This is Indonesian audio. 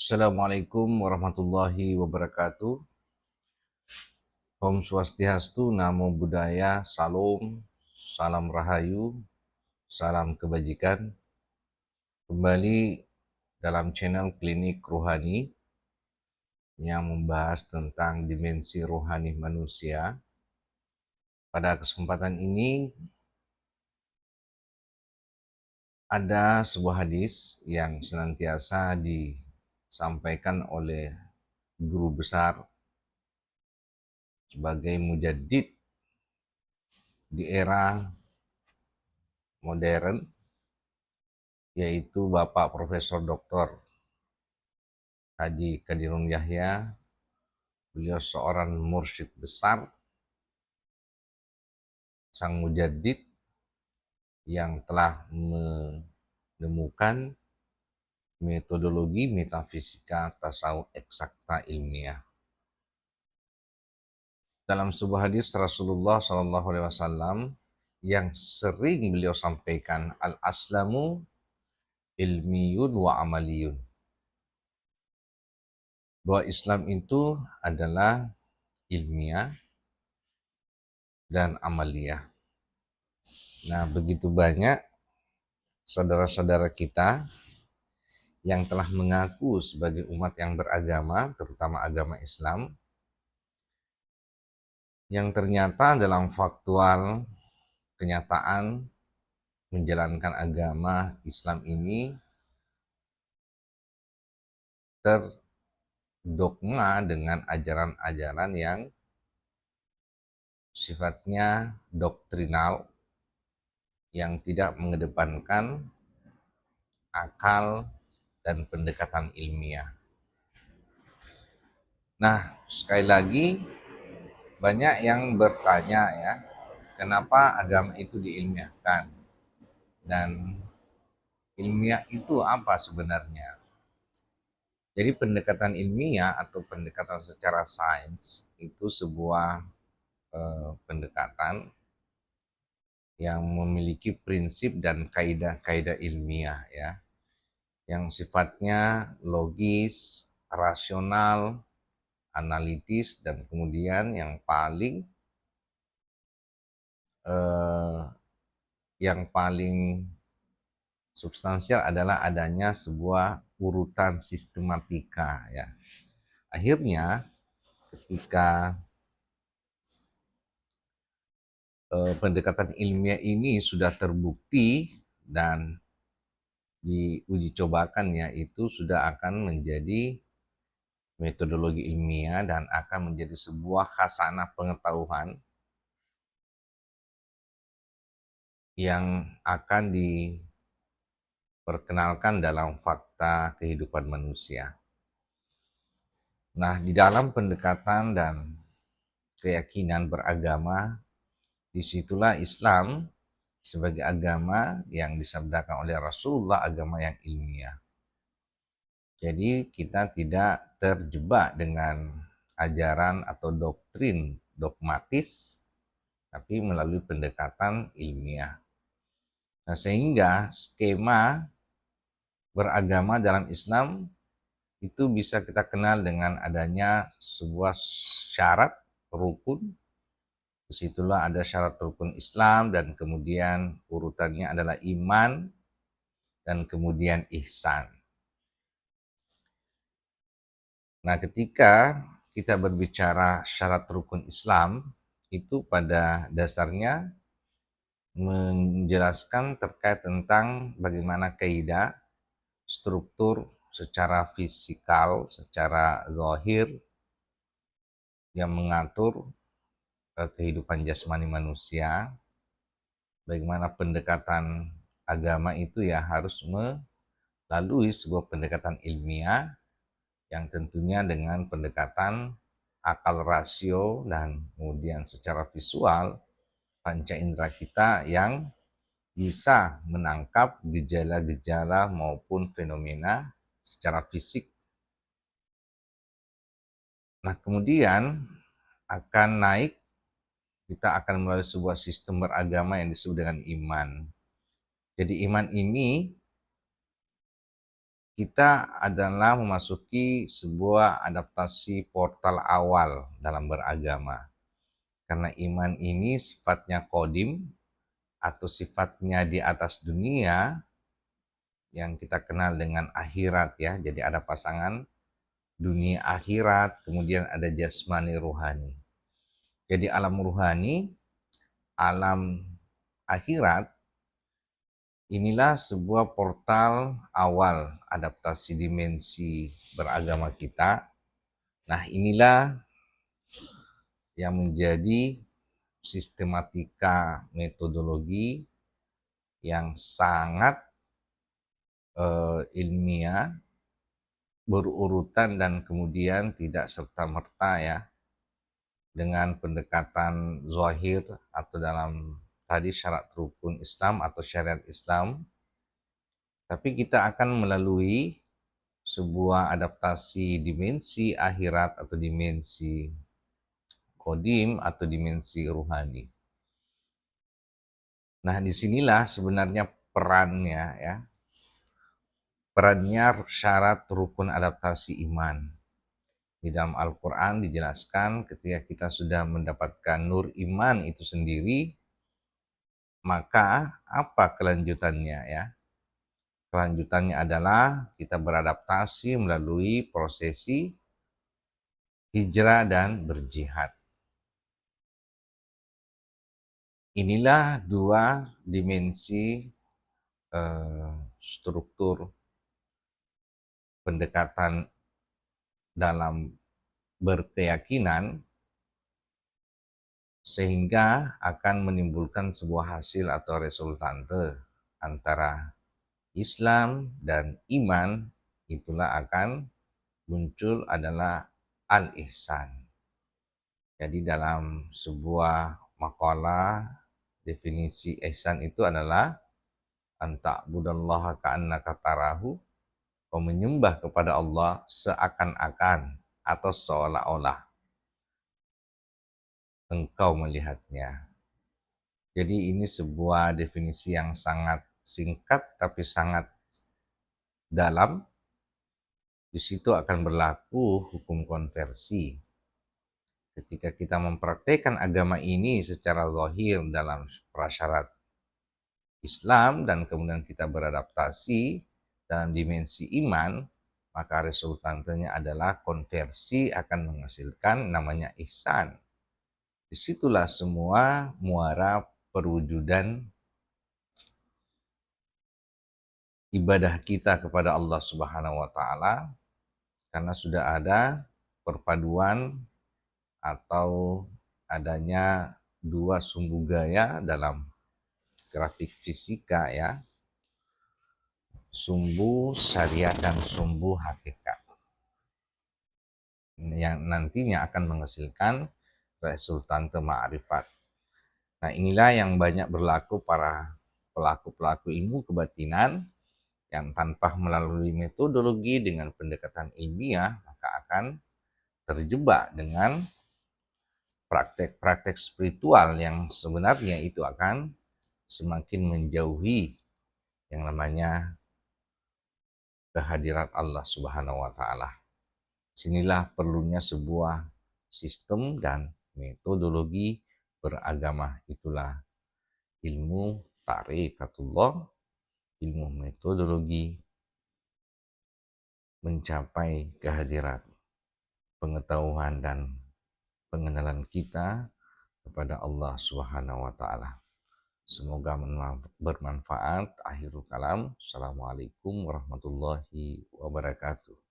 Assalamualaikum warahmatullahi wabarakatuh. Om Swastiastu, Namo Buddhaya, Salam, Salam Rahayu, Salam Kebajikan. Kembali dalam channel Klinik Rohani yang membahas tentang dimensi rohani manusia. Pada kesempatan ini ada sebuah hadis yang senantiasa disampaikan oleh guru besar sebagai mujaddid di era modern, yaitu Bapak Profesor Dr. Haji Qadirun Yahya. Beliau seorang mursyid besar, sang mujaddid yang telah menemukan metodologi metafisika tasawuf eksakta ilmiah. Dalam sebuah hadis Rasulullah SAW yang sering beliau sampaikan, al-aslamu ilmiyun wa amaliyun, bahwa Islam itu adalah ilmiah dan amaliyah. Nah, begitu banyak saudara-saudara kita yang telah mengaku sebagai umat yang beragama, terutama agama Islam, yang ternyata dalam faktual kenyataan menjalankan agama Islam ini terdogma dengan ajaran-ajaran yang sifatnya doktrinal, yang tidak mengedepankan akal dan pendekatan ilmiah. Nah, sekali lagi banyak yang bertanya ya, kenapa agama itu diilmiahkan? Dan ilmiah itu apa sebenarnya? Jadi pendekatan ilmiah atau pendekatan secara sains itu sebuah pendekatan yang memiliki prinsip dan kaidah-kaidah ilmiah ya, yang sifatnya logis, rasional, analitis, dan kemudian yang paling substansial adalah adanya sebuah urutan sistematika ya. Akhirnya ketika pendekatan ilmiah ini sudah terbukti dan diuji cobakan ya, itu sudah akan menjadi metodologi ilmiah dan akan menjadi sebuah khasanah pengetahuan yang akan diperkenalkan dalam fakta kehidupan manusia. Nah, di dalam pendekatan dan keyakinan beragama, disitulah Islam sebagai agama yang disabdakan oleh Rasulullah, agama yang ilmiah. Jadi kita tidak terjebak dengan ajaran atau doktrin dogmatis, tapi melalui pendekatan ilmiah. Nah, sehingga skema beragama dalam Islam itu bisa kita kenal dengan adanya sebuah syarat rukun. Disitulah ada syarat rukun Islam, dan kemudian urutannya adalah iman, dan kemudian ihsan. Nah, ketika kita berbicara syarat rukun Islam, itu pada dasarnya menjelaskan terkait tentang bagaimana kaidah, struktur secara fisikal, secara zahir yang mengatur kehidupan jasmani manusia. Bagaimana pendekatan agama itu ya harus melalui sebuah pendekatan ilmiah yang tentunya dengan pendekatan akal rasio dan kemudian secara visual panca indera kita yang bisa menangkap gejala-gejala maupun fenomena secara fisik. Nah, kemudian akan naik, kita akan melalui sebuah sistem beragama yang disebut dengan iman. Jadi iman ini kita adalah memasuki sebuah adaptasi portal awal dalam beragama. Karena iman ini sifatnya kodim atau sifatnya di atas dunia yang kita kenal dengan akhirat ya. Jadi ada pasangan dunia akhirat, kemudian ada jasmani ruhani. Jadi alam ruhani, alam akhirat, inilah sebuah portal awal adaptasi dimensi beragama kita. Nah, inilah yang menjadi sistematika metodologi yang sangat ilmiah, berurutan dan kemudian tidak serta-merta ya dengan pendekatan zahir atau dalam tadi syarat rukun Islam atau syariat Islam, tapi kita akan melalui sebuah adaptasi dimensi akhirat atau dimensi kodim atau dimensi ruhani. Nah, disinilah sebenarnya perannya ya. Perannya syarat rukun adaptasi iman. Di dalam Al-Quran dijelaskan ketika kita sudah mendapatkan nur iman itu sendiri, maka apa kelanjutannya ya? Kelanjutannya adalah kita beradaptasi melalui prosesi hijrah dan berjihad. Inilah dua dimensi struktur pendekatan dalam berkeyakinan sehingga akan menimbulkan sebuah hasil atau resultante antara Islam dan iman. Itulah akan muncul adalah al-ihsan. Jadi dalam sebuah makalah definisi ihsan itu adalah anta'budallaha ka'annaka tarahu, kau menyembah kepada Allah seakan-akan atau seolah-olah engkau melihatnya. Jadi ini sebuah definisi yang sangat singkat tapi sangat dalam. Di situ akan berlaku hukum konversi. Ketika kita mempraktekkan agama ini secara zahir dalam prasyarat Islam dan kemudian kita beradaptasi dalam dimensi iman, maka resultantenya adalah konversi akan menghasilkan namanya ihsan. Disitulah semua muara perwujudan ibadah kita kepada Allah Subhanahu wa taala, karena sudah ada perpaduan atau adanya dua sumbu gaya dalam grafik fisika ya, sumbu syariat dan sumbu hakikat, yang nantinya akan menghasilkan resultante ma'rifat. Nah, inilah yang banyak berlaku para pelaku-pelaku ilmu kebatinan yang tanpa melalui metodologi dengan pendekatan ilmiah, maka akan terjebak dengan praktek-praktek spiritual yang sebenarnya itu akan semakin menjauhi yang namanya kehadirat Allah Subhanahu wa taala. Sinilah perlunya sebuah sistem dan metodologi beragama. Itulah ilmu ta'rifullah, ilmu metodologi mencapai kehadirat, pengetahuan dan pengenalan kita kepada Allah Subhanahu wa taala. Semoga bermanfaat. Akhirul kalam. Assalamualaikum warahmatullahi wabarakatuh.